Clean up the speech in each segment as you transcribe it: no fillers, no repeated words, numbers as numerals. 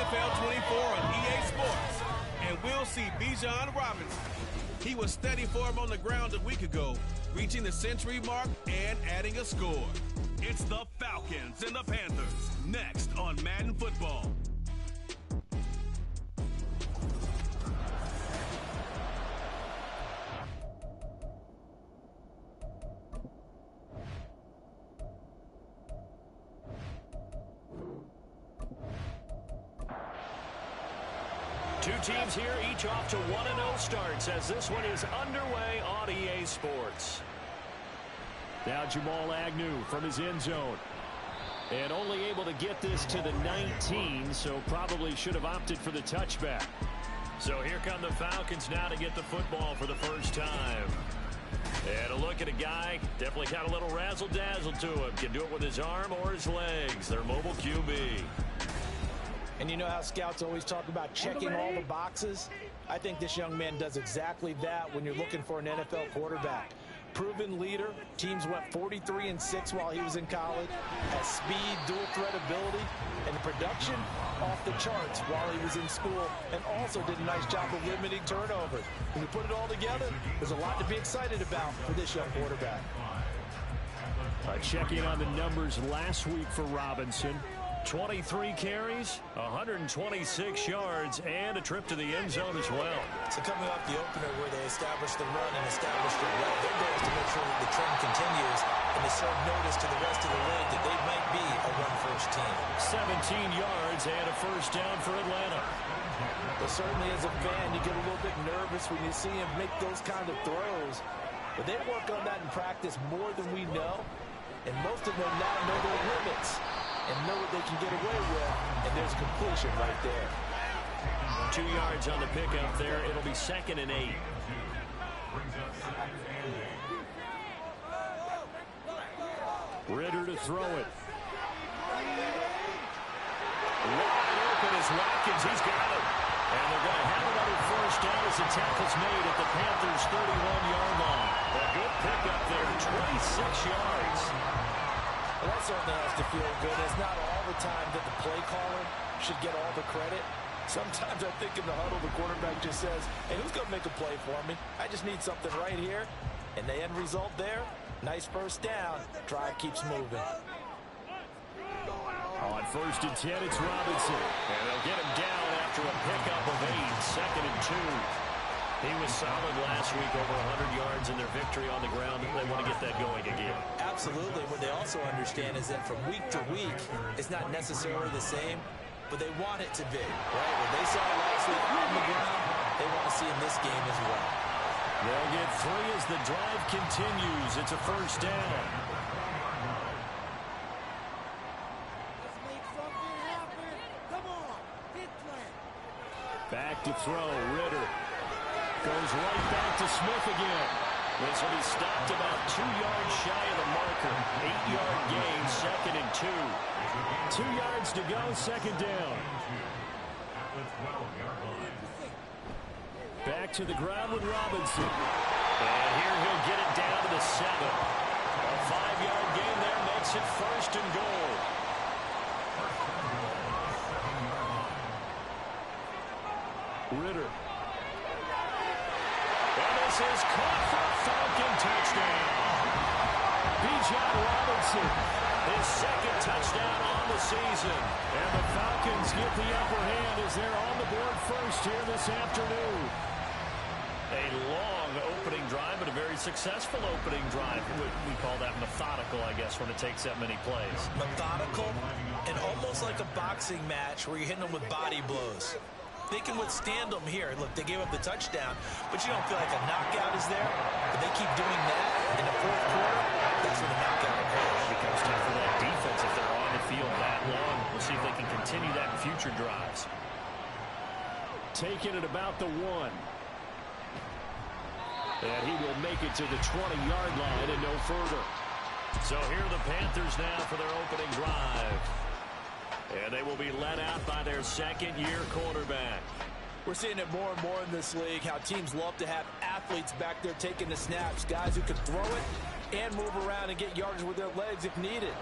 NFL 24 on EA Sports. And we'll see Bijan Robinson. He was steady for him on the ground a week ago, reaching the century mark and adding a score. It's the Falcons and the Panthers, next on Madden Football. Two teams here, each off to 1-0 starts as this one is underway on EA Sports. Now Jamal Agnew from his end zone. And only able to get this to the 19, so probably should have opted for the touchback. So here come the Falcons now to get the football for the first time. And a look at a guy, definitely got a little razzle-dazzle to him. Can do it with his arm or his legs. Their mobile QB. And you know how scouts always talk about checking all the boxes? I think this young man does exactly that when you're looking for an NFL quarterback. Proven leader. Teams went 43-6 while he was in college. Has speed, dual threat ability, and the production off the charts while he was in school. And also did a nice job of limiting turnovers. When you put it all together, there's a lot to be excited about for this young quarterback. Checking on the numbers last week for Robinson. 23 carries, 126 yards, and a trip to the end zone as well. So coming off the opener where they established the run and established it well, their goal is to make sure that the trend continues and to serve notice to the rest of the league that they might be a run-first team. 17 yards and a first down for Atlanta. But certainly as a fan, you get a little bit nervous when you see him make those kind of throws. But they work on that in practice more than we know, and most of them now know their limits and know what they can get away with, and there's completion right there. 2 yards on the pickup there. It'll be 2nd and 8. Ritter to throw it. Wide open is Watkins. He's got it. And they're going to have another first down as the tackle's made at the Panthers' 31-yard line. A good pickup there, 26 yards. Well, that certainly has to feel good. It's not all the time that the play caller should get all the credit. Sometimes I think in the huddle, the quarterback just says, hey, who's going to make a play for me? I just need something right here. And the end result there, nice first down. Drive keeps moving. On 1st and 10, it's Robinson. And they'll get him down after a pickup of 8, 2nd and 2. He was solid last week, over 100 yards in their victory on the ground. They want to get that going again. Absolutely. What they also understand is that from week to week, it's not necessarily the same, but they want it to be, right? What they saw last week on the ground, they want to see in this game as well. They'll get 3 as the drive continues. It's a first down. Back to throw, Ritter. Goes right back to Smith again. This will be stopped about 2 yards shy of the marker. 8-yard gain, 2nd and 2. 2 yards to go, 2nd down. Back to the ground with Robinson. And here he'll get it down to the 7. A 5-yard gain there makes it 1st and goal. Ritter. This is caught for a Falcon touchdown. Bijan Robinson, his 2nd touchdown on the season. And the Falcons get the upper hand as they're on the board first here this afternoon. A long opening drive, but a very successful opening drive. We call that methodical, I guess, when it takes that many plays. Methodical and almost like a boxing match where you're hitting them with body blows. They can withstand them here. Look, they gave up the touchdown, but you don't feel like a knockout is there. But they keep doing that in the 4th quarter. That's when the knockout occurs. It becomes time for that defense if they're on the field that long. We'll see if they can continue that in future drives. Taking it about the 1. And he will make it to the 20-yard line and no further. So here are the Panthers now for their opening drive. And they will be led out by their 2nd-year quarterback. We're seeing it more and more in this league, how teams love to have athletes back there taking the snaps, guys who can throw it and move around and get yardage with their legs if needed.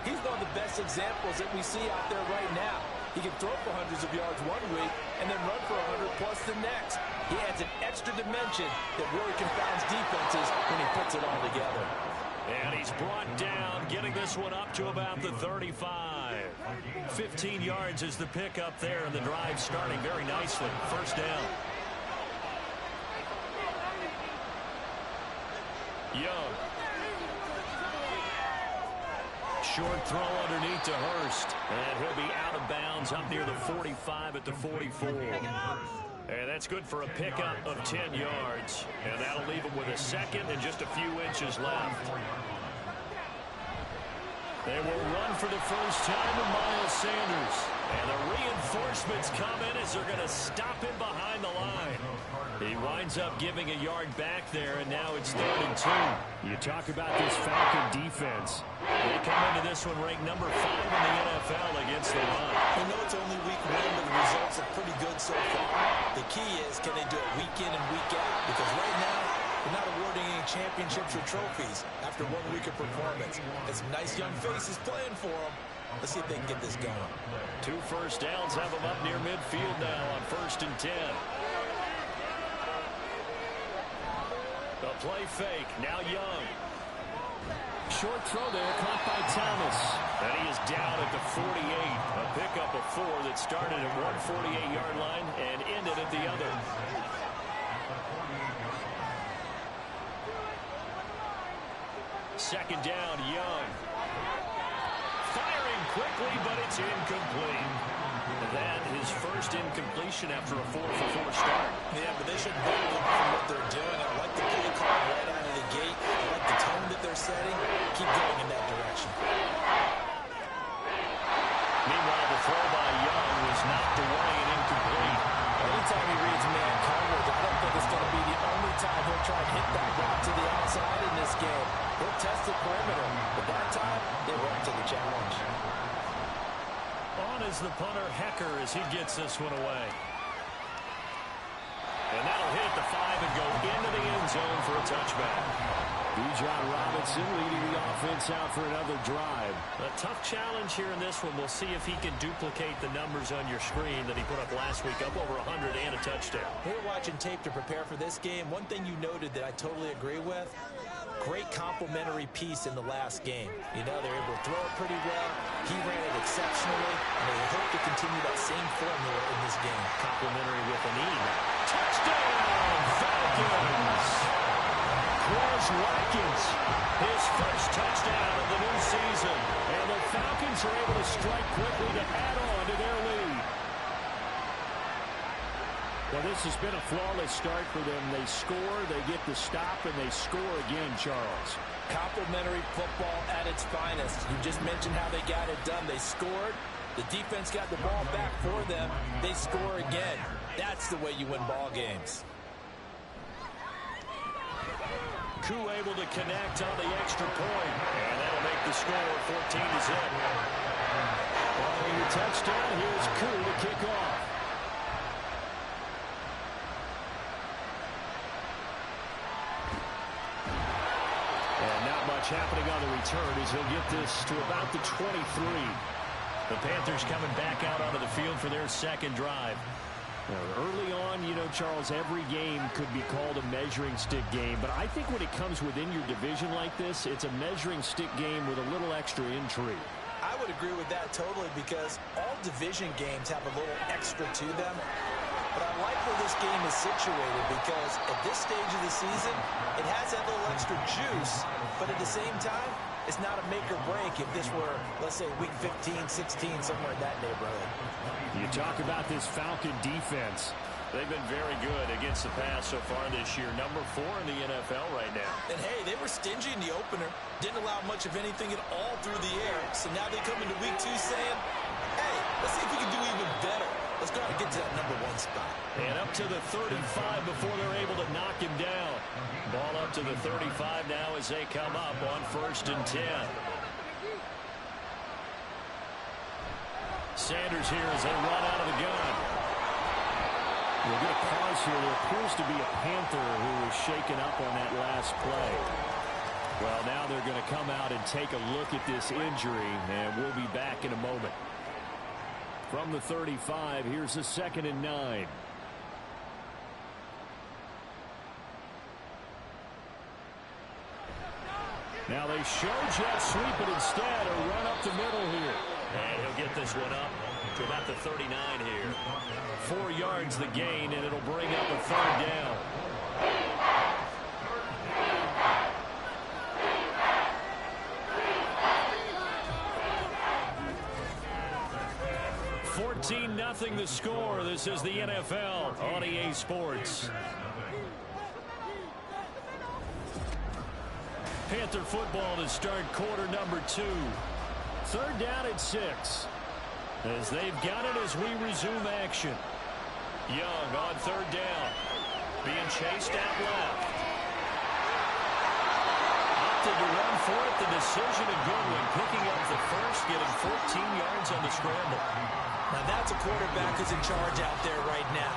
He's one of the best examples that we see out there right now. He can throw for hundreds of yards one week and then run for 100 plus the next. He adds an extra dimension that really confounds defenses when he puts it all together. And he's brought down, getting this one up to about the 35. 15 yards is the pickup there, and the drive starting very nicely. First down. Young. Short throw underneath to Hurst. And he'll be out of bounds up near the 45 at the 44. And that's good for a pickup of 10 yards. And that'll leave him with a second and just a few inches left. They will run for the first time with Miles Sanders. And the reinforcements come in as they're going to stop him behind the line. He winds up giving a yard back there, and now it's 3rd and 2. You talk about this Falcon defense. They come into this one ranked number 5 in the NFL against the run. We know it's only week 1, but the results are pretty good so far. The key is, can they do it week in and week out? Because right now, they're not awarding any championships or trophies after 1 week of performance. And some nice young faces playing for them. Let's see if they can get this going. 2 first downs have them up near midfield now on 1st and 10. The play fake. Now Young. Short throw there, caught by Thomas. And he is down at the 48. A pickup of 4 that started at 148-yard line and ended at the other. Second down, Young. Firing quickly, but it's incomplete. That is first incompletion after a 4-for-4 start. Yeah, but they should benefit from what they're doing. I like the play call right out of the gate. I like the tone that they're setting. Keep going in that direction. Meanwhile, the throw by Young was knocked away and incomplete. Anytime he reads man coverage, I don't think it's going to be the only time he'll try to hit that route to the outside in this game. He'll test the perimeter, but that time, they were up to the challenge. On is the punter, Hecker, as he gets this one away. And that'll hit the 5 and go into the end zone for a touchback. Bijan Robinson leading the offense out for another drive. A tough challenge here in this one. We'll see if he can duplicate the numbers on your screen that he put up last week, up over 100 and a touchdown. We're watching tape to prepare for this game. One thing you noted that I totally agree with, great complementary piece in the last game. You know, they're able to throw it pretty well. He ran it exceptionally, and they hope to continue that same formula in this game. Complementary with an E. Touchdown, Falcons! Quez Watkins, his first touchdown of the new season. And the Falcons are able to strike quickly to add on to their lead. Well, this has been a flawless start for them. They score, they get the stop, and they score again, Charles. Complementary football at its finest. You just mentioned how they got it done. They scored. The defense got the ball back for them. They score again. That's the way you win ball games. Koo able to connect on the extra point. And that'll make the score 14-0. Following the touchdown, here's Koo to kick off. And not much happening on the return as he'll get this to about the 23. The Panthers coming back out onto the field for their second drive. Early on, you know, Charles, every game could be called a measuring stick game. But I think when it comes within your division like this, it's a measuring stick game with a little extra intrigue. I would agree with that totally because all division games have a little extra to them. But I like where this game is situated because at this stage of the season, it has that little extra juice. But at the same time, it's not a make or break if this were, let's say, week 15, 16, somewhere in that neighborhood. You talk about this Falcon defense. They've been very good against the pass so far this year. Number 4 in the NFL right now. And, hey, they were stingy in the opener. Didn't allow much of anything at all through the air. So now they come into week 2 saying, hey, let's see if we can do even better. Let's try to get to that number 1 spot. And up to the 35 before they're able to knock him down. Ball up to the 35 now as they come up on 1st and 10. Sanders here as they run out of the gun. We'll get a pause here. There appears to be a Panther who was shaken up on that last play. Well, now they're going to come out and take a look at this injury, and we'll be back in a moment. From the 35, here's a 2nd and 9. Now they show jet sweep, but instead a run up the middle here. And he'll get this one up to about the 39 here. 4 yards the gain, and it'll bring up a 3rd down. Nothing the score. This is the NFL on EA Sports. Panther football to start quarter number 2. 3rd down at 6. As they've got it as we resume action. Young on 3rd down. Being chased out left. Opted to run for it. The decision a good one. Picking up the first, getting 14 yards on the scramble. Now that's a quarterback who's in charge out there right now.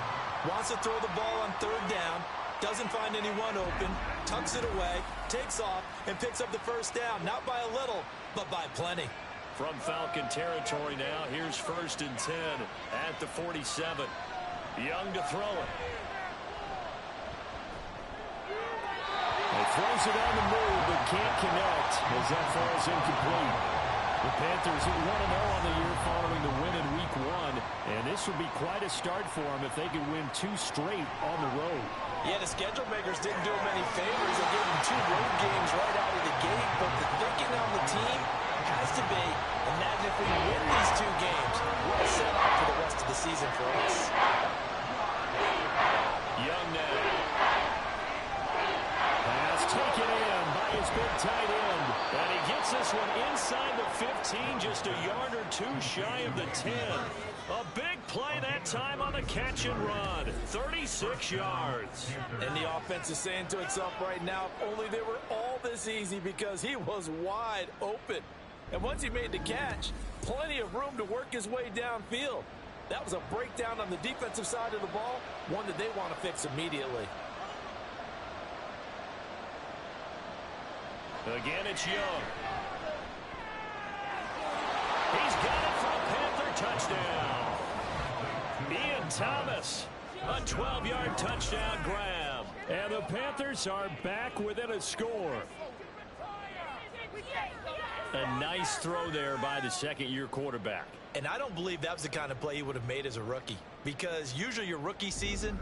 Wants to throw the ball on 3rd down. Doesn't find anyone open. Tucks it away. Takes off and picks up the first down. Not by a little, but by plenty. From Falcon territory now, here's 1st and 10 at the 47. Young to throw it. He throws it on the move, but can't connect as that falls incomplete. The Panthers 1-0 on the year following the win in Week 1, and this would be quite a start for them if they could win 2 straight on the road. Yeah, the schedule makers didn't do them any favors. They gave them 2 road games right out of the gate, but the thinking on the team has to be, imagine if we win these 2 games, what a setup for the rest of the season for us. Young now. Pass taken in by his big tight end. And he gets this one inside the 15, just a yard or 2 shy of the 10. A big play that time on the catch and run. 36 yards. And the offense is saying to itself right now, if only they were all this easy, because he was wide open. And once he made the catch, plenty of room to work his way downfield. That was a breakdown on the defensive side of the ball, one that they want to fix immediately. Again, it's Young. He's got it for a Panther touchdown. Ian Thomas, a 12-yard touchdown grab. And the Panthers are back within a score. A nice throw there by the 2nd-year quarterback. And I don't believe that was the kind of play he would have made as a rookie, because usually your rookie season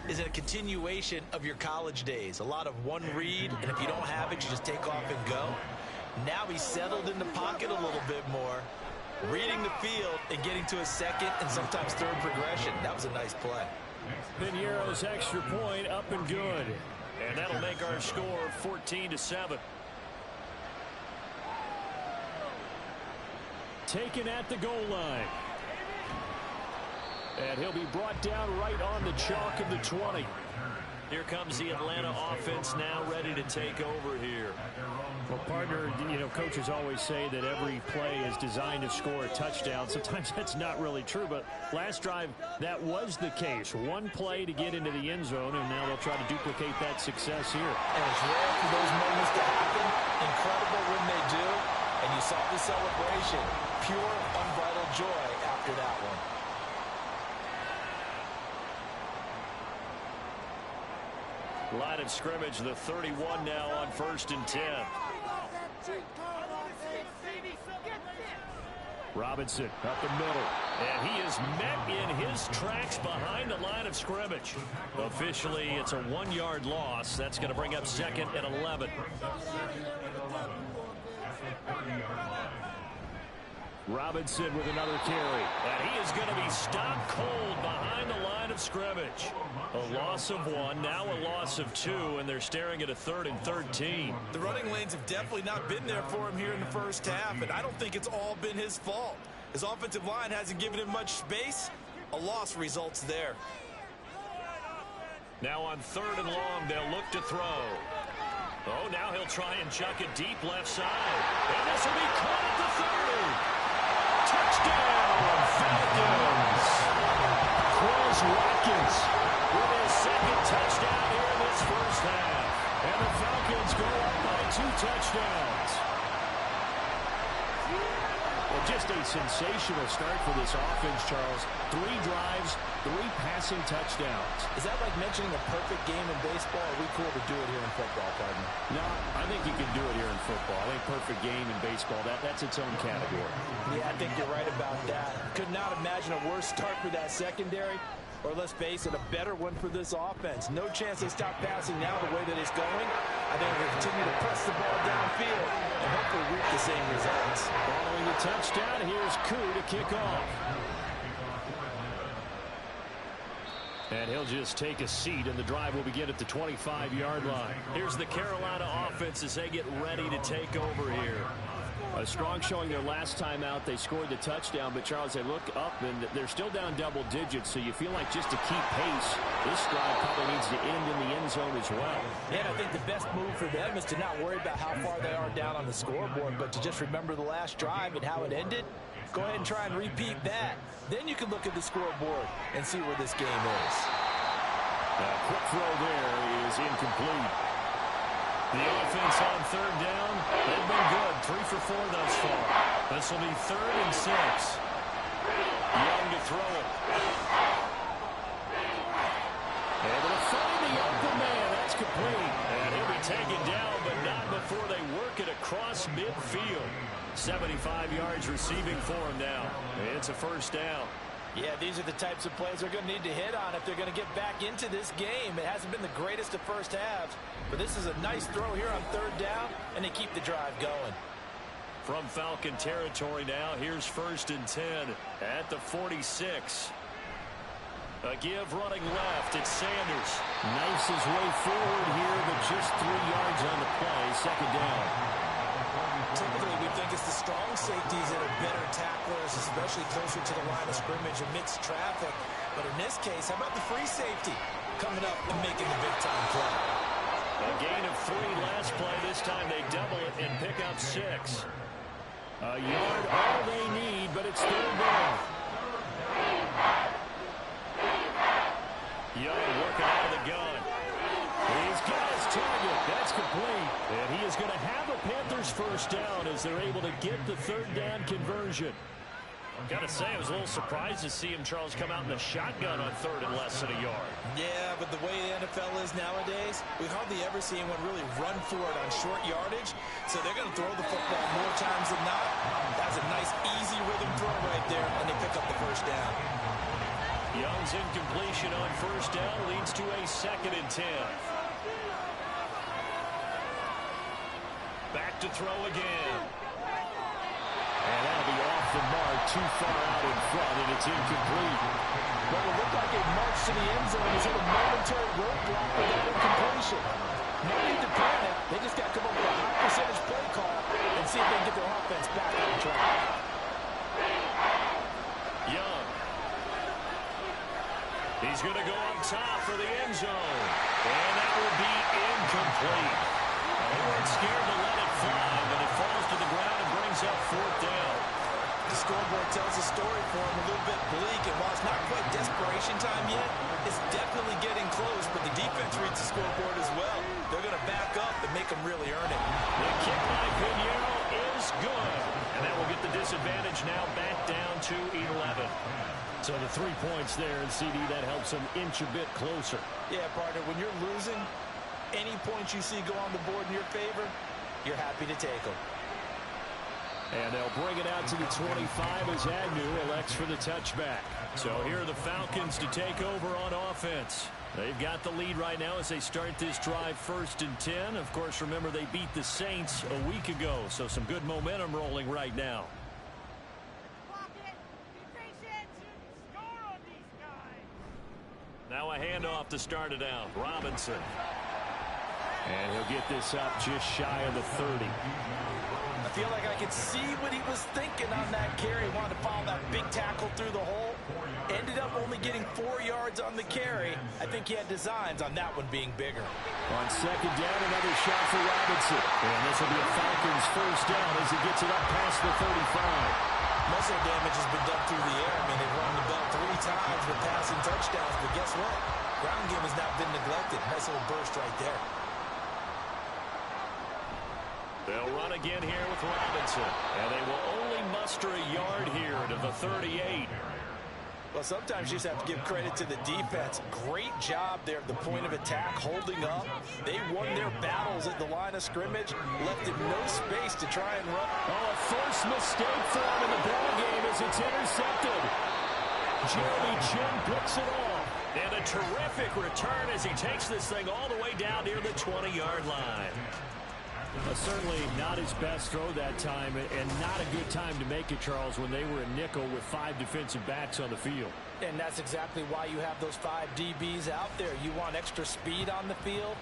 is a continuation of your college days. A lot of one read, and if you don't have it, you just take off and go. Now he's settled in the pocket a little bit more, reading the field and getting to a 2nd and sometimes 3rd progression. That was a nice play. Piniero's extra point up and good. And that'll make our score 14-7. Taken at the goal line. And he'll be brought down right on the chalk of the 20. Here comes the Atlanta offense now ready to take over here. Well, partner, coaches always say that every play is designed to score a touchdown. Sometimes that's not really true, but last drive, that was the case. One play to get into the end zone, and now they'll try to duplicate that success here. And it's rare for those moments to happen. Incredible when they do. And you saw the celebration. Pure, unbridled joy after that one. Line of scrimmage, the 31 now on 1st and 10. Robinson up the middle. And he is met in his tracks behind the line of scrimmage. Officially, it's a 1-yard loss. That's going to bring up 2nd and 11. Robinson with another carry. And he is going to be stopped cold behind the line of scrimmage. A loss of 1, now a loss of 2, and they're staring at a 3rd and 13. The running lanes have definitely not been there for him here in the first half, and I don't think it's all been his fault. His offensive line hasn't given him much space. A loss results there. Now on 3rd and long, they'll look to throw. Oh, now he'll try and chuck it deep left side. And this will be caught at the 30. Touchdown, Falcons. Quez Watkins with his 2nd touchdown here in this first half. And the Falcons go up by 2 touchdowns. Well, Just a sensational start for this offense, Charles. 3 drives, 3 passing touchdowns. Is that like mentioning a perfect game in baseball? Are we cool to do it here in football, partner? No, I think you can do it here in football. I think perfect game in baseball, that's its own category. Yeah, I think you're right about that. Could not imagine a worse start for that secondary. Or let's face it, a better one for this offense. No chance they stop passing now the way that it's going. I think they'll continue to press the ball downfield and hopefully reap the same results. Following the touchdown, here's Koo to kick off. And he'll just take a seat, and the drive will begin at the 25-yard line. Here's the Carolina offense as they get ready to take over here. A strong showing their last time out. They scored the touchdown, but, Charles, they look up, and they're still down double digits, so you feel like just to keep pace, this drive probably needs to end in the end zone as well. Yeah, I think the best move for them is to not worry about how far they are down on the scoreboard, but to just remember the last drive and how it ended. Go ahead and try and repeat that. Then you can look at the scoreboard and see where this game is. A quick throw there is incomplete. The offense on third down, they've been good. 3 for 4 thus far. This will be 3rd and 6. Young to throw it. Able to find the open man. That's complete. And he'll be taken down, but not before they work it across midfield. 75 yards receiving for him now. It's a first down. Yeah, these are the types of plays they're going to need to hit on if they're going to get back into this game. It hasn't been the greatest of first halves, but this is a nice throw here on third down, and they keep the drive going. From Falcon territory now, here's 1st and 10 at the 46. A give running left. It's Sanders. Knifes his way forward here, but just 3 yards on the play. 2nd down. Typically, we think it's the strong safeties that are better tacklers, especially closer to the line of scrimmage amidst traffic. But in this case, how about the free safety coming up and making the big-time play? A gain of 3 last play. This time they double it and pick up 6. A yard all they need, but it's 3rd down. Young working out of the gun. He's got his target. That's complete. And he is going to have a Panthers first down as they're able to get the 3rd down conversion. Got to say, I was a little surprised to see him, Charles, come out in the shotgun on 3rd and less than a yard. Yeah, but the way the NFL is nowadays, we hardly ever see anyone really run for it on short yardage. So they're going to throw the football more times than not. That's a nice, easy rhythm throw right there, and they pick up the first down. Young's incompletion on first down leads to a 2nd and 10. Back to throw again. And that'll be off the mark, too far out in front, and it's incomplete. Well, it looked like a march to the end zone. Is it a momentary roadblock with that incompletion? No need to panic. They just got to come up with a high percentage play call and see if they can get their offense back on track. Young. He's going to go up top for the end zone. And that will be incomplete. They weren't scared to let it fly, but it falls to the ground and brings up 4th down. The scoreboard tells a story for him, a little bit bleak, and while it's not quite desperation time yet, it's definitely getting close, but the defense reads the scoreboard as well. They're going to back up and make them really earn it. The kick by Pinheiro is good, and that will get the disadvantage now back down to 11. So the 3 points there, and CD, that helps them inch a bit closer. Yeah, partner, when you're losing, any points you see go on the board in your favor, you're happy to take them. And they'll bring it out to the 25 as Agnew elects for the touchback. So here are the Falcons to take over on offense. They've got the lead right now as they start this drive 1st and 10. Of course, remember they beat the Saints a week ago, so some good momentum rolling right now. Now a handoff to start it out. Robinson. And he'll get this up just shy of the 30. I feel like I could see what he was thinking on that carry. He wanted to follow that big tackle through the hole. Ended up only getting 4 yards on the carry. I think he had designs on that one being bigger. On 2nd down, another shot for Robinson. And this will be a Falcons first down as he gets it up past the 35. Most of the damage has been done through the air. I mean, they've run the ball 3 times with passing touchdowns, but guess what? Ground game has not been neglected. Nice little burst right there. They'll run again here with Robinson, and they will only muster a yard here to the 38. Well, sometimes you just have to give credit to the defense. Great job there at the point of attack, holding up. They won their battles at the line of scrimmage, left him no space to try and run. Oh, a first mistake for him in the ball game as it's intercepted. Jeremy Chin picks it off. And a terrific return as he takes this thing all the way down near the 20-yard line. Certainly not his best throw that time, and not a good time to make it, Charles, when they were a nickel with 5 defensive backs on the field. And that's exactly why you have those 5 DBs out there. You want extra speed on the field,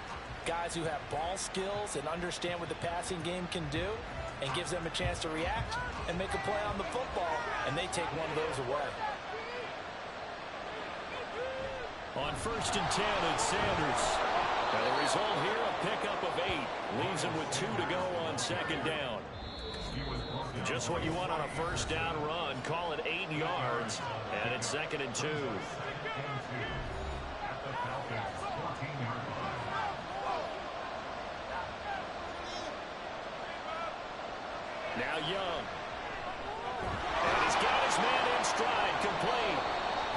guys who have ball skills and understand what the passing game can do, and gives them a chance to react and make a play on the football, and they take one of those away. On 1st and 10, it's Sanders. And the result here, a pickup of 8. Leaves him with 2 to go on 2nd down. Just what you want on a 1st down run. Call it 8 yards. And it's 2nd and 2. Now Young. And he's got his man in stride, complete.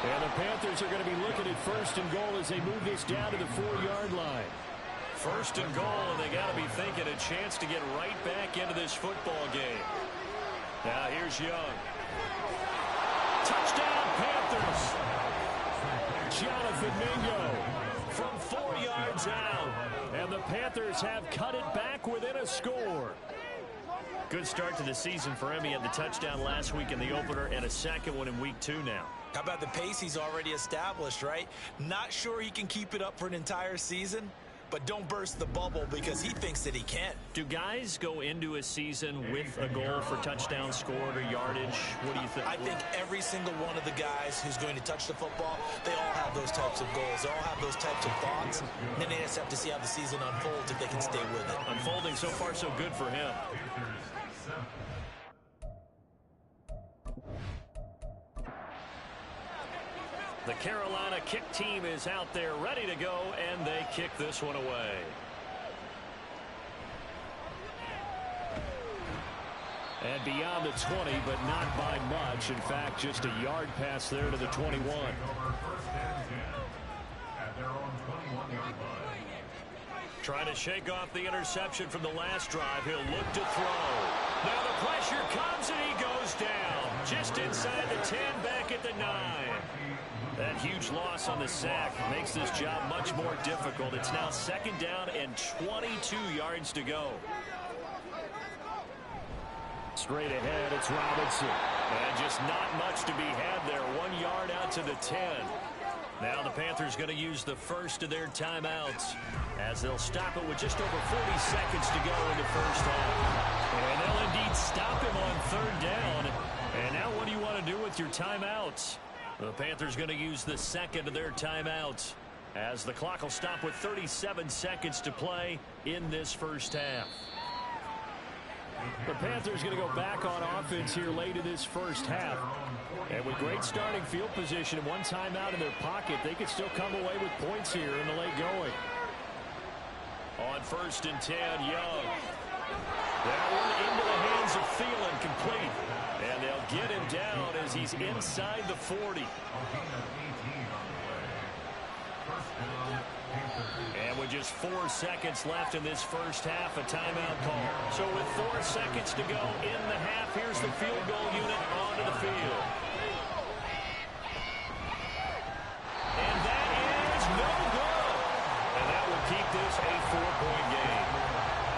And the Panthers are going to be looking at 1st and goal as they move this down to the 4-yard line. 1st and goal, and they got to be thinking a chance to get right back into this football game. Now here's Young. Touchdown, Panthers. Jonathan Mingo from 4 yards out. And the Panthers have cut it back within a score. Good start to the season for him. He had the touchdown last week in the opener and a 2nd one in week 2 now. How about the pace he's already established, right? Not sure he can keep it up for an entire season, but don't burst the bubble because he thinks that he can. Do guys go into a season with a goal for touchdown scored or yardage? What do you think? I think every single one of the guys who's going to touch the football, they all have those types of goals. They all have those types of thoughts. And then they just have to see how the season unfolds if they can stay with it. Unfolding so far so good for him. The Carolina kick team is out there ready to go, and they kick this one away. And beyond the 20, but not by much. In fact, just a yard pass there to the 21. Trying to shake off the interception from the last drive. He'll look to throw. Now the pressure comes, and he goes down. Just inside the 10, back at the 9. That huge loss on the sack makes this job much more difficult. It's now 2nd down and 22 yards to go. Straight ahead, it's Robinson. And just not much to be had there. 1 yard out to the 10. Now the Panthers going to use the first of their timeouts as they'll stop it with just over 40 seconds to go in the first half. And they'll indeed stop him on 3rd down. And now what do you want to do with your timeouts? The Panthers going to use the second of their timeouts as the clock will stop with 37 seconds to play in this first half. The Panthers going to go back on offense here late in this first half. And with great starting field position and 1 timeout in their pocket, they could still come away with points here in the late going. On 1st and 10, Young. That one into the hands of Thielen, complete. And they'll get him down as he's inside the 40. And with just 4 seconds left in this first half, a timeout call. So with 4 seconds to go in the half, here's the field goal unit onto the field. And that is no good. And that will keep this a 4-point game.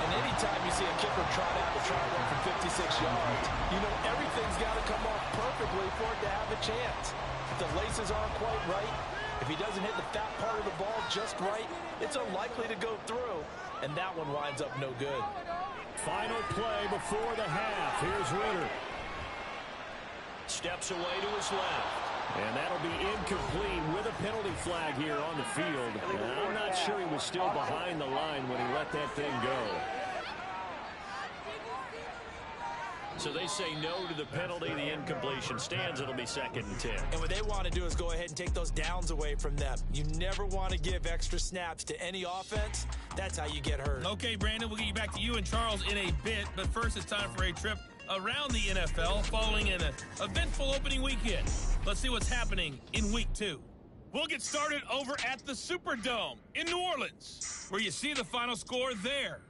And anytime you see a kicker trot out to try one from 56 yards, you know everything's got to come off perfectly for it to have a chance. If the laces aren't quite right, if he doesn't hit the fat part of the ball just right, it's unlikely to go through. And that one winds up no good. Final play before the half. Here's Ritter. Steps away to his left. And that'll be incomplete with a penalty flag here on the field. And I'm not sure he was still behind the line when he let that thing go. So they say no to the penalty. The incompletion stands. It'll be 2nd and 10. And what they want to do is go ahead and take those downs away from them. You never want to give extra snaps to any offense. That's how you get hurt. Okay, Brandon, we'll get you back to you and Charles in a bit. But first, it's time for a trip around the NFL following an eventful opening weekend. Let's see what's happening in Week 2. We'll get started over at the Superdome in New Orleans, where you see the final score there.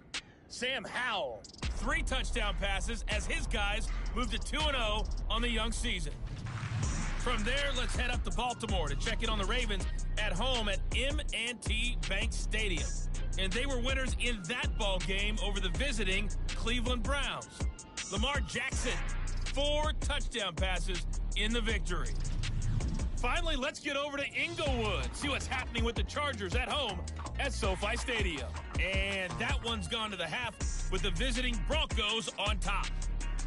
Sam Howell, 3 touchdown passes as his guys move to 2-0 on the young season. From there, let's head up to Baltimore to check in on the Ravens at home at M&T Bank Stadium. And they were winners in that ball game over the visiting Cleveland Browns. Lamar Jackson, 4 touchdown passes in the victory. Finally, let's get over to Inglewood, see what's happening with the Chargers at home at SoFi Stadium. And that one's gone to the half with the visiting Broncos on top.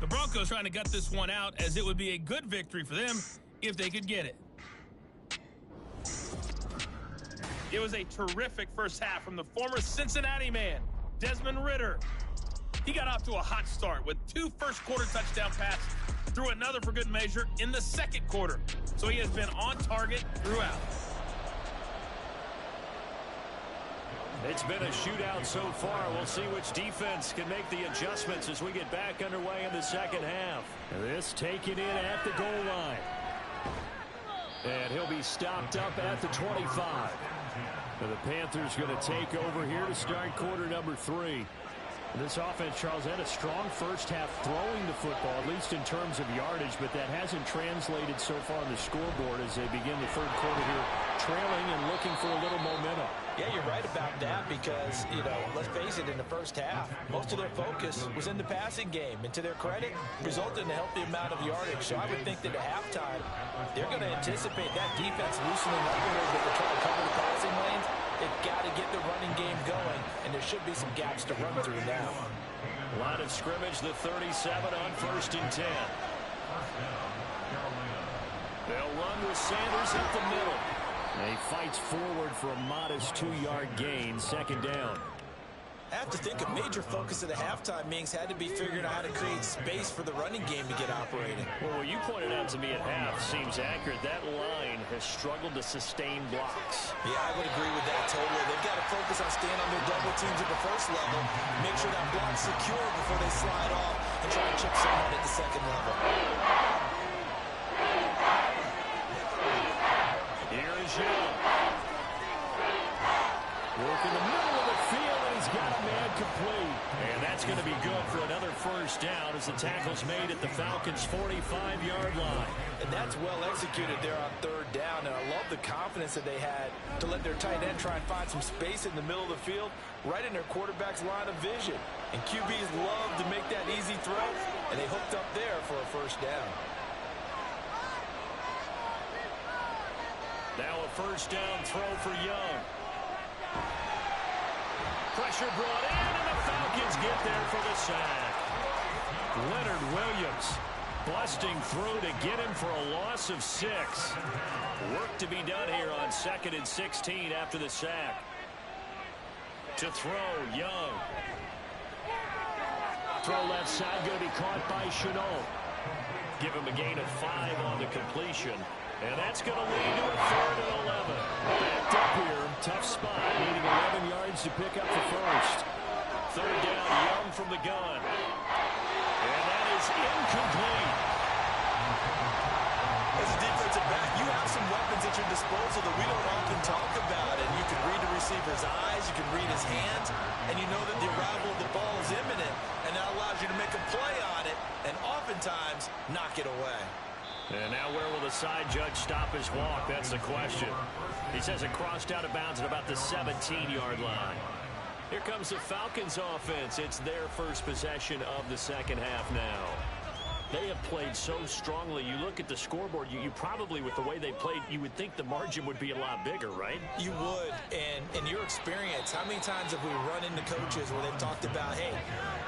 The Broncos trying to gut this one out, as it would be a good victory for them if they could get it. It was a terrific first half from the former Cincinnati man, Desmond Ridder. He got off to a hot start with 2 first-quarter touchdown passes, threw another for good measure in the second quarter. So he has been on target throughout. It's been a shootout so far. We'll see which defense can make the adjustments as we get back underway in the second half. This taken in at the goal line. And he'll be stopped up at the 25. And the Panthers going to take over here to start quarter number 3. This offense, Charles, had a strong first half throwing the football, at least in terms of yardage, but that hasn't translated so far on the scoreboard as they begin the third quarter here, trailing and looking for a little momentum. Yeah, you're right about that because, let's face it, in the first half, most of their focus was in the passing game. And to their credit, resulted in a healthy amount of yardage. So I would think that at halftime, they're going to anticipate that defense loosening up a little bit to try to cover the passing lanes. They've got to get the running game going, and there should be some gaps to run through now. Line of scrimmage, the 37 on 1st and 10. They'll run with Sanders up the middle. He fights forward for a modest 2-yard gain, 2nd down. I have to think a major focus of the halftime meetings had to be figuring out how to create space for the running game to get operating. Well, what you pointed out to me at half seems accurate. That line has struggled to sustain blocks. Yeah, I would agree with that totally. They've got to focus on staying on their double teams at the first level, make sure that block's secure before they slide off and try to chip someone at the second level. Here is Young. Work in the middle of the field, and he's got a man complete. And that's going to be good for another first down as the tackle's made at the Falcons' 45-yard line. And that's well executed there on 3rd down, and I love the confidence that they had to let their tight end try and find some space in the middle of the field, right in their quarterback's line of vision. And QBs love to make that easy throw, and they hooked up there for a first down. Now a first down throw for Young. Pressure brought in, and the Falcons get there for the sack. Leonard Williams busting through to get him for a loss of 6. Work to be done here on 2nd and 16 after the sack. To throw, Young. Throw left side, going to be caught by Chenault. Give him a gain of 5 on the completion. And that's going to lead to a 3rd and 11. Backed up here, tough spot, needing 11 yards to pick up the first. 3rd down, Young from the gun. And that is incomplete. As a defensive back, you have some weapons at your disposal that we don't often talk about. And you can read the receiver's eyes, you can read his hands, and you know that the arrival of the ball is imminent. And that allows you to make a play on it, and oftentimes knock it away. And now where will the side judge stop his walk? That's the question. He says it crossed out of bounds at about the 17-yard line. Here comes the Falcons offense. It's their first possession of the second half now. They have played so strongly. You look at the scoreboard, you probably, with the way they played, you would think the margin would be a lot bigger, right? You would. And in your experience, how many times have we run into coaches where they've talked about, hey,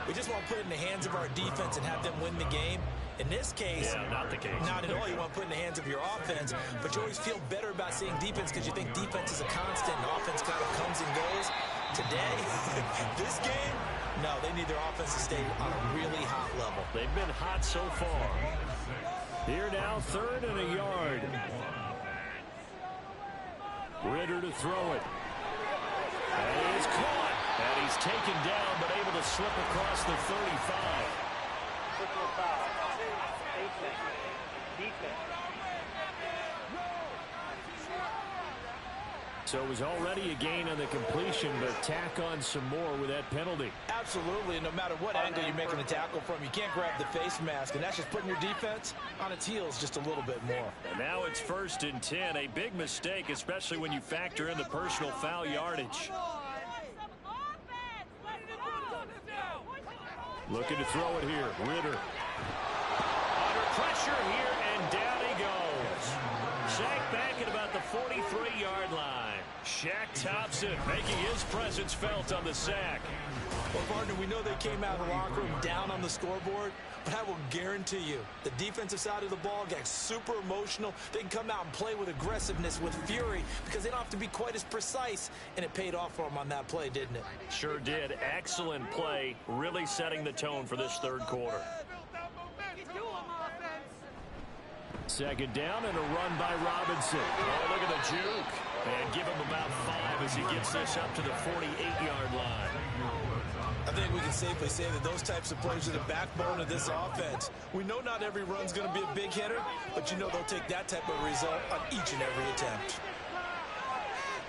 we just want to put it in the hands of our defense and have them win the game? In this case, yeah, not the case. Not at all. You want to put it in the hands of your offense, but you always feel better about seeing defense because you think defense is a constant and offense kind of comes and goes. Today, this game, no, they need their offense to stay on a really hot level. They've been hot so far. Here now, 3rd and a yard. Ridder to throw it. And he is caught. And he's taken down, but able to slip across the 35. Personal foul. Defense. So it was already a gain on the completion, but tack on some more with that penalty. Absolutely, and no matter what angle you're making the tackle from, you can't grab the face mask, and that's just putting your defense on its heels just a little bit more. And now it's 1st and 10, a big mistake, especially when you factor in the personal foul yardage. Looking to throw it here, Ritter. Under pressure here, and down he goes. Sacked back at about the 43-yard line. Shaq Thompson making his presence felt on the sack. Well, partner, we know they came out of the locker room down on the scoreboard, but I will guarantee you the defensive side of the ball gets super emotional. They can come out and play with aggressiveness, with fury, because they don't have to be quite as precise, and it paid off for them on that play, didn't it? Sure did. Excellent play, really setting the tone for this third quarter. 2nd down and a run by Robinson. Oh, look at the juke. And give him about 5 as he gets this up to the 48-yard line. I think we can safely say that those types of plays are the backbone of this offense. We know not every run's going to be a big hitter, but you know they'll take that type of result on each and every attempt.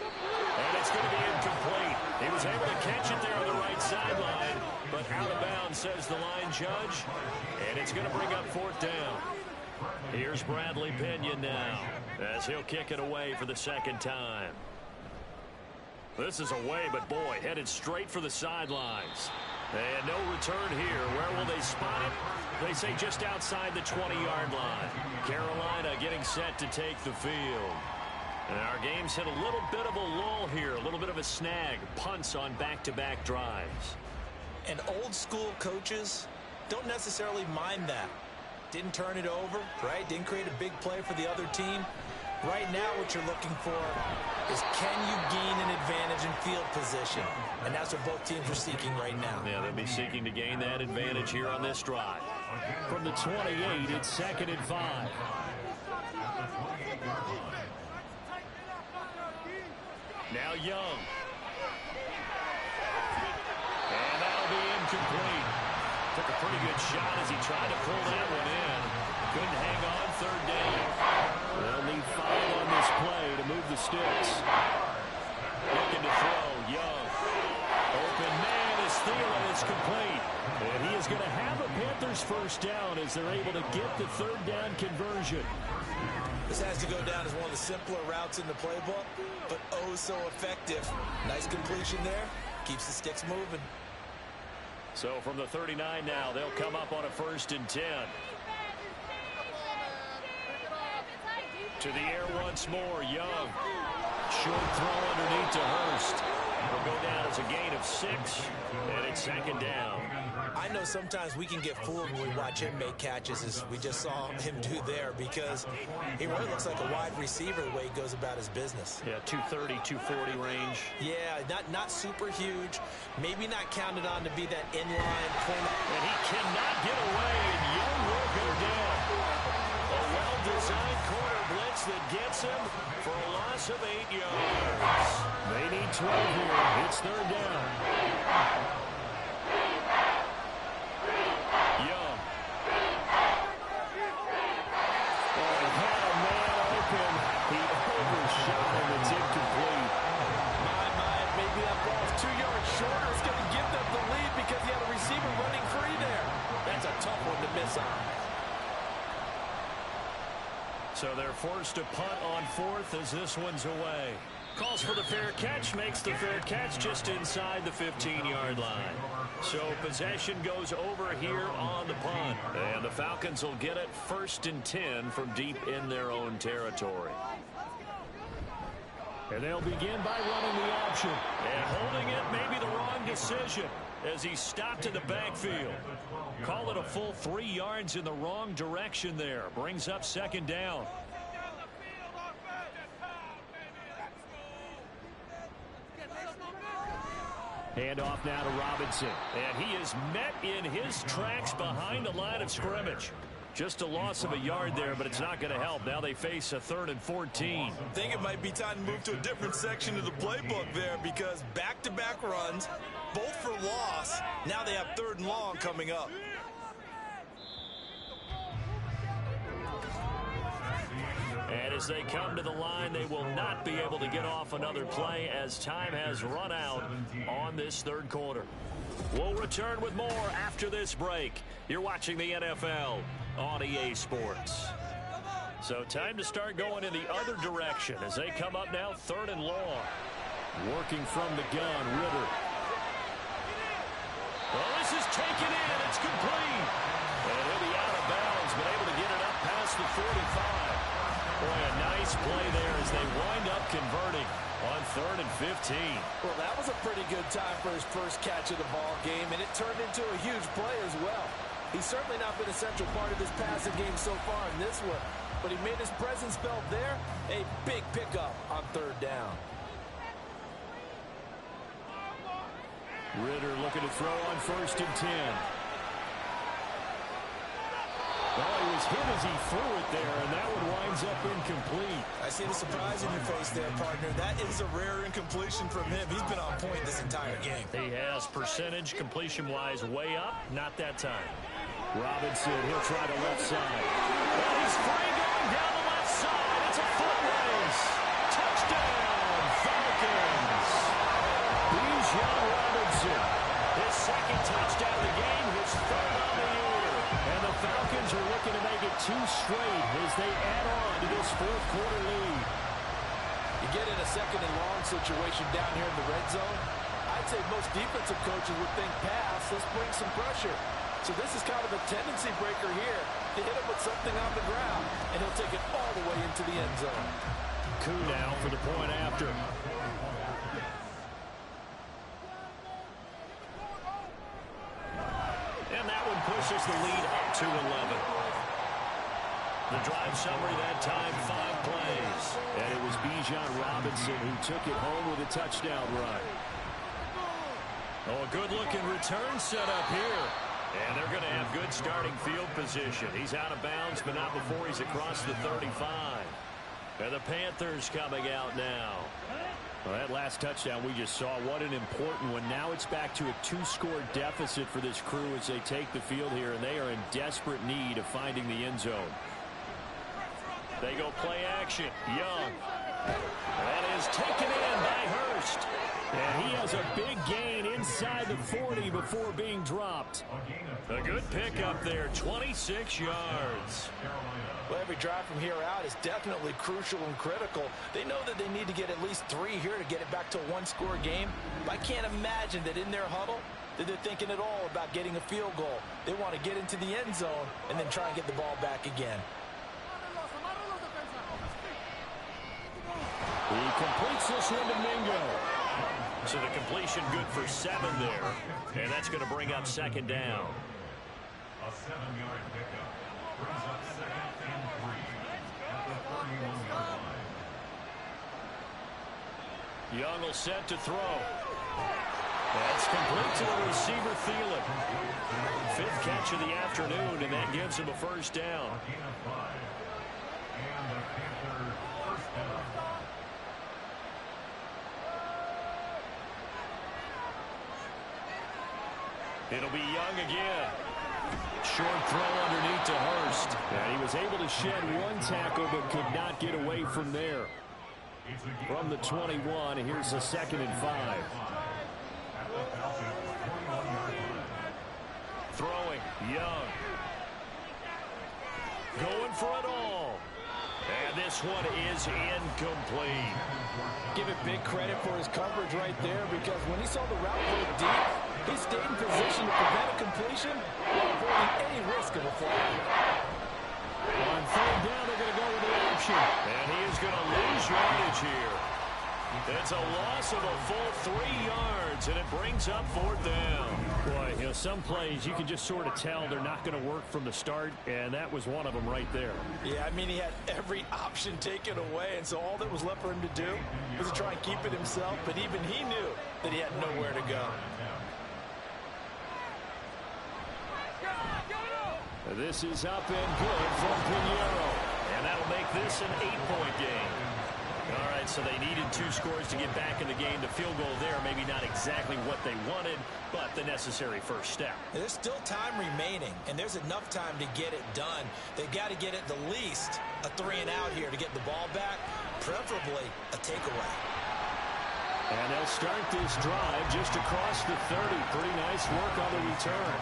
And it's going to be incomplete. He was able to catch it there on the right sideline, but out of bounds, says the line judge. And it's going to bring up 4th down. Here's Bradley Pinion now, as he'll kick it away for the 2nd time. This is away, but boy, headed straight for the sidelines. And no return here. Where will they spot it? They say just outside the 20-yard line. Carolina getting set to take the field. And our game's hit a little bit of a lull here, a little bit of a snag. Punts on back-to-back drives. And old school coaches don't necessarily mind that. Didn't turn it over, right? Didn't create a big play for the other team. Right now what you're looking for is can you gain an advantage in field position? And that's what both teams are seeking right now. Yeah, they'll be seeking to gain that advantage here on this drive. From the 28, it's 2nd and 5. Now Young. And that'll be incomplete. Took a pretty good shot as he tried to pull that one in. Couldn't hang on, 3rd down. They'll need 5 on this play to move the sticks. Looking to throw, Young. Open man is Thielen, it's complete. And he is going to have a Panthers 1st down as they're able to get the 3rd down conversion. This has to go down as one of the simpler routes in the playbook, but oh so effective. Nice completion there. Keeps the sticks moving. So from the 39 now, they'll come up on a 1st and 10. To the air once more, Young. Short throw underneath to Hurst. Will go down as a gain of 6, and it's 2nd down. I know sometimes we can get fooled when we watch him make catches, as we just saw him do there, because he really looks like a wide receiver the way he goes about his business. Yeah, 230, 240 range. Yeah, not super huge. Maybe not counted on to be that inline point. And he cannot get away, and Young will go down. A well-designed corner blitz that gets him for a loss of 8 yards. They need 12 here. It's 3rd down. Young. Oh, he had a man open. He overshot him. It's incomplete. My, maybe that ball's 2 yards shorter. It's going to give them the lead because he had a receiver running free there. That's a tough one to miss on. So they're forced to punt on 4th as this one's away. Calls for the fair catch, makes the fair catch just inside the 15-yard line. So possession goes over here on the punt. And the Falcons will get it 1st and 10 from deep in their own territory. And they'll begin by running the option. And holding it may be the wrong decision as he stopped in the backfield. Call it a full 3 yards in the wrong direction there. Brings up 2nd down. Handoff now to Robinson. And he is met in his tracks behind the line of scrimmage. Just a loss of a yard there, but it's not going to help. Now they face a 3rd and 14. I think it might be time to move to a different section of the playbook there, because back-to-back runs, both for loss. Now they have 3rd and long coming up. And as they come to the line, they will not be able to get off another play as time has run out on this third quarter. We'll return with more after this break. You're watching the NFL on EA Sports. So time to start going in the other direction as they come up now 3rd and long. Working from the gun, Ritter. Well, this is taken in. It's complete. And he'll be out of bounds, but able to get it up past the 45. Boy, a nice play there as they wind up converting on 3rd and 15. Well, that was a pretty good time for his first catch of the ball game, and it turned into a huge play as well. He's certainly not been a central part of this passing game so far in this one, but he made his presence felt there. A big pickup on 3rd down. Ritter looking to throw on 1st and 10. Well, he was hit as he threw it there, and that one winds up incomplete. I see the surprise in your face there, partner. That is a rare incompletion from him. He's been on point this entire game. He has percentage completion-wise way up. Not that time. Robinson, he'll try the left side. Well, he's free going down the left side. It's a foot race. Touchdown, Falcons. Bijan Robinson, his 2nd touchdown of the game, his 3rd on the year. And the Falcons are looking to make it 2 straight as they add on to this 4th quarter lead. You get in a 2nd and long situation down here in the red zone, I'd say most defensive coaches would think pass, let's bring some pressure. So this is kind of a tendency breaker here to hit him with something on the ground, and he'll take it all the way into the end zone. Coup now for the point after. And that one pushes the lead up to 11. The drive summary that time, 5 plays. And it was Bijan Robinson who took it home with a touchdown run. Oh, a good-looking return set up here. And they're going to have good starting field position. He's out of bounds, but not before he's across the 35. And the Panthers coming out now. Well, that last touchdown we just saw, what an important one. Now it's back to a 2-score deficit for this crew as they take the field here, and they are in desperate need of finding the end zone. They go play action. Young. That is taken in by Hurst. And he has a big gain inside the 40 before being dropped. A good pickup there, 26 yards. Well, every drive from here out is definitely crucial and critical. They know that they need to get at least 3 here to get it back to a 1-score game. But I can't imagine that in their huddle that they're thinking at all about getting a field goal. They want to get into the end zone and then try and get the ball back again. He completes this one to Mingo. So the completion good for 7 there. And that's going to bring up 2nd down. A 7-yard pickup brings up 2nd and 3 at the 31-yard line. Young will set to throw. That's complete to the receiver, Thielen. 5th catch of the afternoon, and that gives him a 1st down. And the Panthers' 1st down. It'll be Young again. Short throw underneath to Hurst. And he was able to shed 1 tackle but could not get away from there. From the 21, here's a 2nd and 5. Throwing, Young. Going for it all. And this one is incomplete. Give it big credit for his coverage right there, because when he saw the route go deep, he stayed in position to prevent a completion while avoiding any risk of a flag. On 3rd down, they're going to go with the option. And he is going to lose yardage here. It's a loss of a full 3 yards, and it brings up 4th down. Boy, you know, some plays you can just sort of tell they're not going to work from the start, and that was one of them right there. Yeah, I mean, he had every option taken away, and so all that was left for him to do was to try and keep it himself, but even he knew that he had nowhere to go. This is up and good from Pinheiro. And that'll make this an 8-point game. All right, so they needed 2 scores to get back in the game. The field goal there, maybe not exactly what they wanted, but the necessary first step. There's still time remaining, and there's enough time to get it done. They've got to get at the least a 3-and-out here to get the ball back, preferably a takeaway. And they'll start this drive just across the 30. Pretty nice work on the return.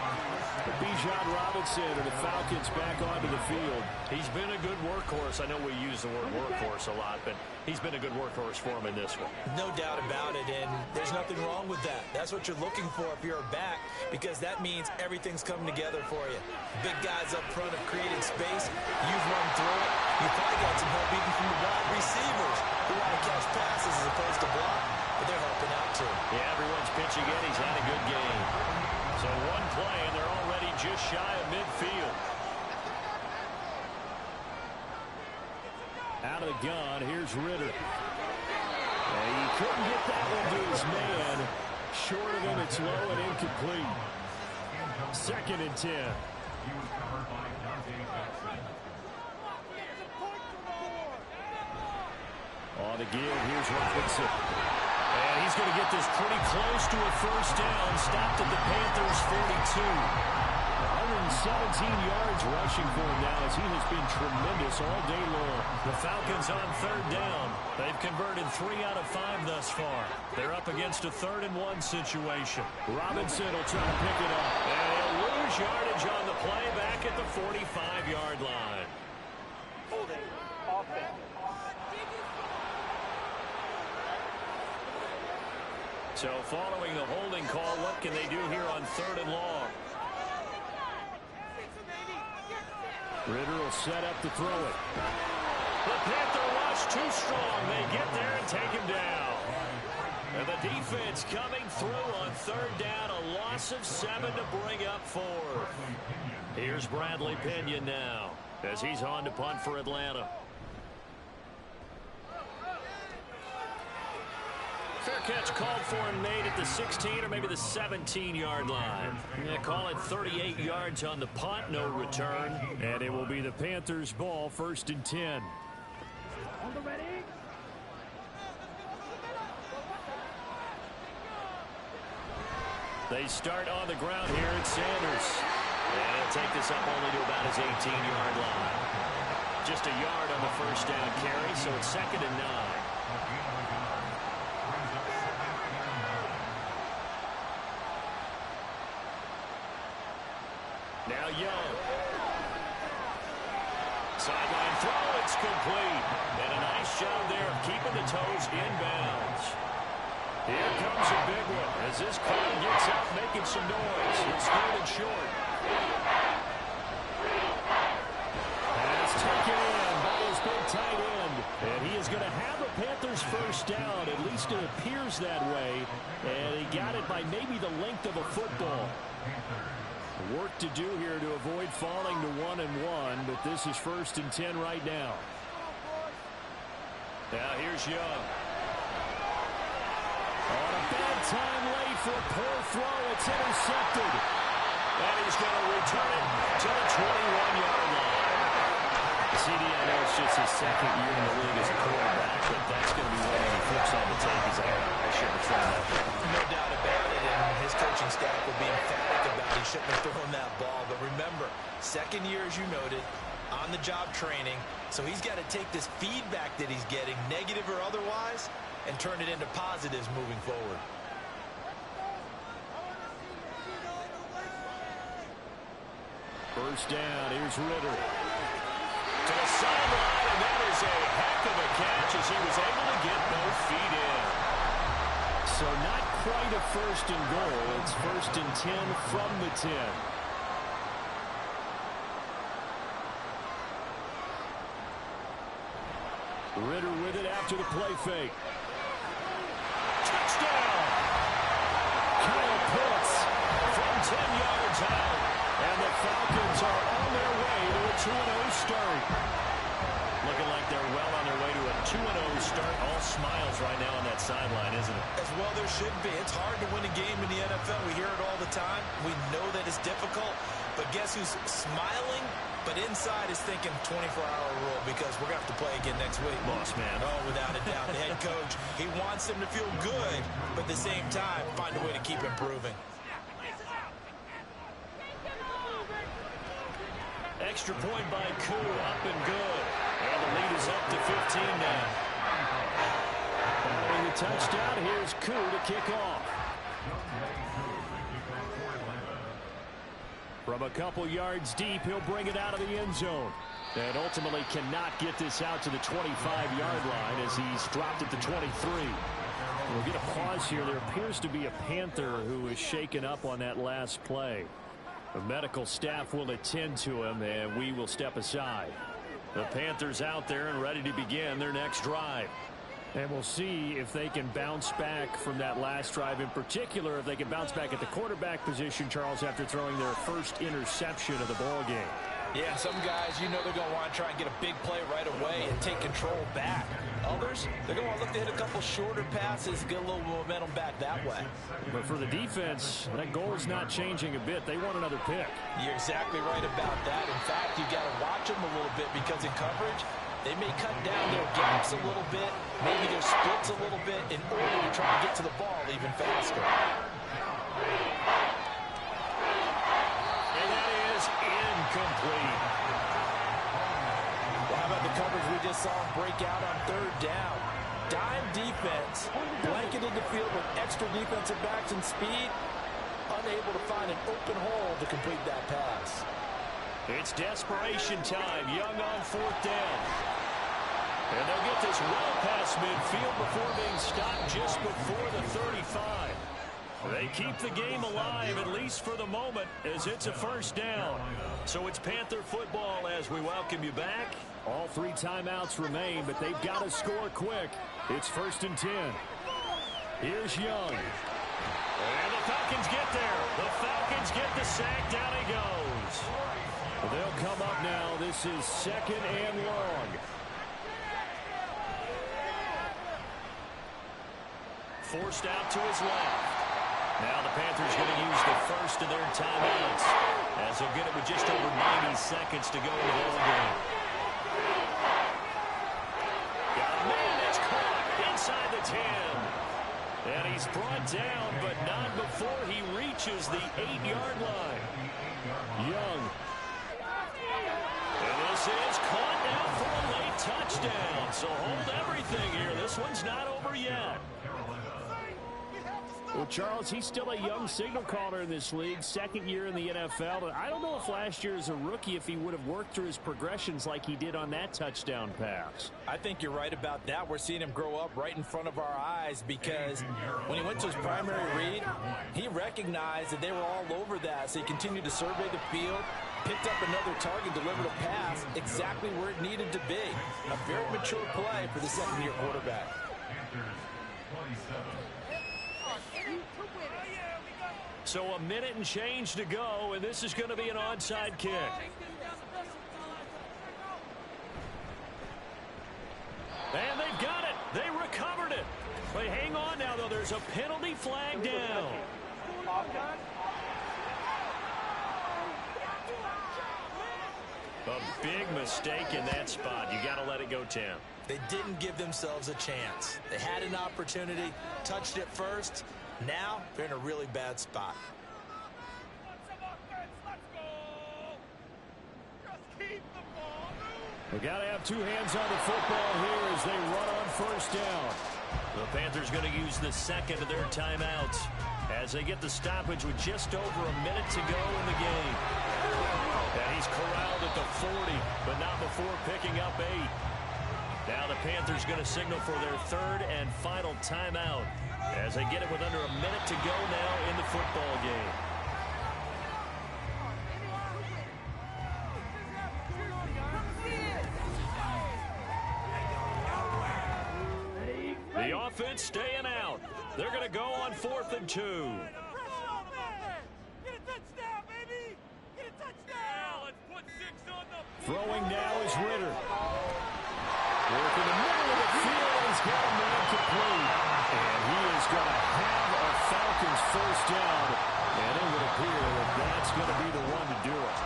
Bijan Robinson and the Falcons back onto the field. He's been a good workhorse. I know we use the word workhorse a lot, but he's been a good workhorse for him in this one. No doubt about it, and there's nothing wrong with that. That's what you're looking for if you're a back, because that means everything's coming together for you. Big guys up front have created space. You've run through it. You've probably got some help even from the wide receivers who want to catch passes as opposed to block, but they're helping out too. Yeah, everyone's pitching in. He's had a good game. So one play, and they're already just shy of midfield. Out of the gun, here's Ritter. And he couldn't get that one to his man. Short of him, it's low and incomplete. 2nd and 10. He was covered by Dante Jackson. On the give, here's Robinson. And he's going to get this pretty close to a first down. Stopped at the Panthers' 42. 117 yards rushing for him now as he has been tremendous all day long. The Falcons on 3rd down. They've converted 3 out of 5 thus far. They're up against a 3rd and 1 situation. Robinson will try to pick it up. And he'll lose yardage on the play back at the 45-yard line. Holding. Offense. So following the holding call, what can they do here on 3rd and long? Ritter will set up to throw it. The Panther rush too strong. They get there and take him down. And the defense coming through on 3rd down. A loss of 7 to bring up 4th. Here's Bradley Pinion now as he's on to punt for Atlanta. Fair catch called for and made at the 16 or maybe the 17-yard line. Yeah, call it 38 yards on the punt, no return. And it will be the Panthers' ball, 1st and 10. They start on the ground here at Sanders. And he'll take this up only to about his 18-yard line. Just a yard on the first down carry, so it's 2nd and 9. Now Young. Sideline throw, it's complete. And a nice job there of keeping the toes inbounds. Here comes a big one as this crowd gets up making some noise. It's third and short. Pass taken in by his big tight end. And he is going to have the Panthers first down. At least it appears that way. And he got it by maybe the length of a football. Work to do here to avoid falling to 1 and 1, but this is 1st and 10 right now. Now here's Young. On a bad time late for a poor throw. It's intercepted. And he's going to return it to the 21-yard line. CD, I know it's just his 2nd year in the league as a quarterback, but that's going to be one he flips on the tape. He's like, I shouldn't have thrown that. No doubt about it, and his coaching staff will be emphatic about he shouldn't have thrown that ball. But remember, 2nd year, as you noted, on-the-job training, so he's got to take this feedback that he's getting, negative or otherwise, and turn it into positives moving forward. First down, here's Ritter. To the sideline, and that is a heck of a catch as he was able to get both feet in. So not quite a 1st and goal. It's 1st and 10 from the 10. Ritter with it after the play fake. Touchdown! Kyle Pitts From 10 yards out. and the Falcons are on their way to a 2-0 start. Looking like they're well on their way to a 2-0 start. All smiles right now on that sideline, isn't it? As well there should be. It's hard to win a game in the NFL. We hear it all the time. We know that it's difficult. But guess who's smiling But inside is thinking 24-hour rule because we're going to have to play again next week. Boss man. Oh, without a doubt. The head coach, he wants them to feel good, but at the same time, find a way to keep improving. Extra point by Koo, up and good. And the lead is up to 15 now. Following the touchdown, here's Koo to kick off. From a couple yards deep, he'll bring it out of the end zone. And ultimately cannot get this out to the 25-yard line as he's dropped at the 23. We'll get a pause here. There appears to be a Panther who is shaken up on that last play. The medical staff will attend to him, and we will step aside. The Panthers out there and ready to begin their next drive. And we'll see if they can bounce back from that last drive. In particular, if they can bounce back at the quarterback position, Charles, after throwing their first interception of the ball game. Yeah, some guys, you know they're going to want to try and get a big play right away and take control back. Others, they're going to want to look to hit a couple shorter passes, get a little momentum back that way. But for the defense, that goal is not changing a bit. They want another pick. You're exactly right about that. In fact, you got to watch them a little bit because in coverage, they may cut down their gaps a little bit, maybe their splits a little bit in order to try and get to the ball even faster. And that is incomplete. Well, how about the coverage we just saw break out on third down? Dime defense, blanketed the field with extra defensive backs and speed, unable to find an open hole to complete that pass. It's desperation time. Young on fourth down. And they'll get this well past midfield before being stopped just before the 35. They keep the game alive, at least for the moment, as it's a first down. So it's Panther football as we welcome you back. All 3 timeouts remain, but they've got to score quick. It's 1st and 10. Here's Young. And the Falcons get there. The Falcons get the sack. Down he goes. They'll come up now. This is 2nd and long. Forced out to his left. Now the Panthers going to use the first of their timeouts as they'll get it with just over 90 seconds to go in the ball game. Got a man that's caught inside the 10. And he's brought down, but not before he reaches the 8-yard line. Young. And this is caught now for a late touchdown. So hold everything here. This one's not over yet. Well, Charles, he's still a young signal caller in this league, 2nd year in the NFL. And I don't know if last year as a rookie, if he would have worked through his progressions like he did on that touchdown pass. I think you're right about that. We're seeing him grow up right in front of our eyes because when he went to his primary read, he recognized that they were all over that. So he continued to survey the field, picked up another target, delivered a pass exactly where it needed to be. A very mature play for the 2nd-year quarterback. So a minute and change to go, and this is going to be an onside kick. And they've got it. They recovered it. They hang on now, though. There's a penalty flag down. A big mistake in that spot. You got to let it go, Tim. They didn't give themselves a chance. They had an opportunity, touched it first. Now they're in a really bad spot. We got to have 2 hands on the football here as they run on first down. The Panthers going to use the 2nd of their timeouts as they get the stoppage with just over a minute to go in the game. And he's corralled at the 40, but not before picking up 8. Now the Panthers going to signal for their 3rd and final timeout as they get it with under a minute to go now in the football game. The offense staying out. They're going to go on 4th and 2. Get a touchdown, baby! Get a touchdown! Let's put 6 on the... Throwing now is Ritter. Work in the middle of the field. He's got a man complete. And he is going to have a Falcons first down. And it would appear that that's going to be the one to do it.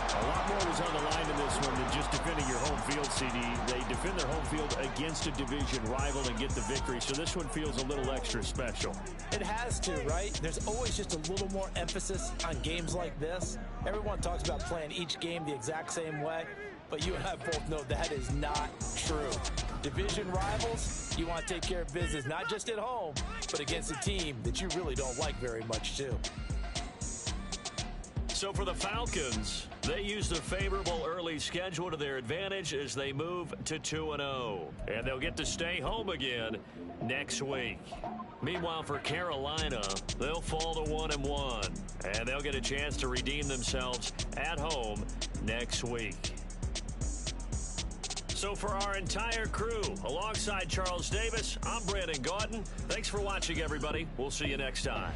A lot more was on the line in this one than just defending your home field, CD. They defend their home field against a division rival and get the victory, so this one feels a little extra special. It has to, right? There's always just a little more emphasis on games like this. Everyone talks about playing each game the exact same way, but you and I both know that is not true. Division rivals, you want to take care of business, not just at home, but against a team that you really don't like very much, too. So for the Falcons, they use the favorable early schedule to their advantage as they move to 2-0. And they'll get to stay home again next week. Meanwhile, for Carolina, they'll fall to 1-1. And they'll get a chance to redeem themselves at home next week. So for our entire crew, alongside Charles Davis, I'm Brandon Gaudin. Thanks for watching, everybody. We'll see you next time.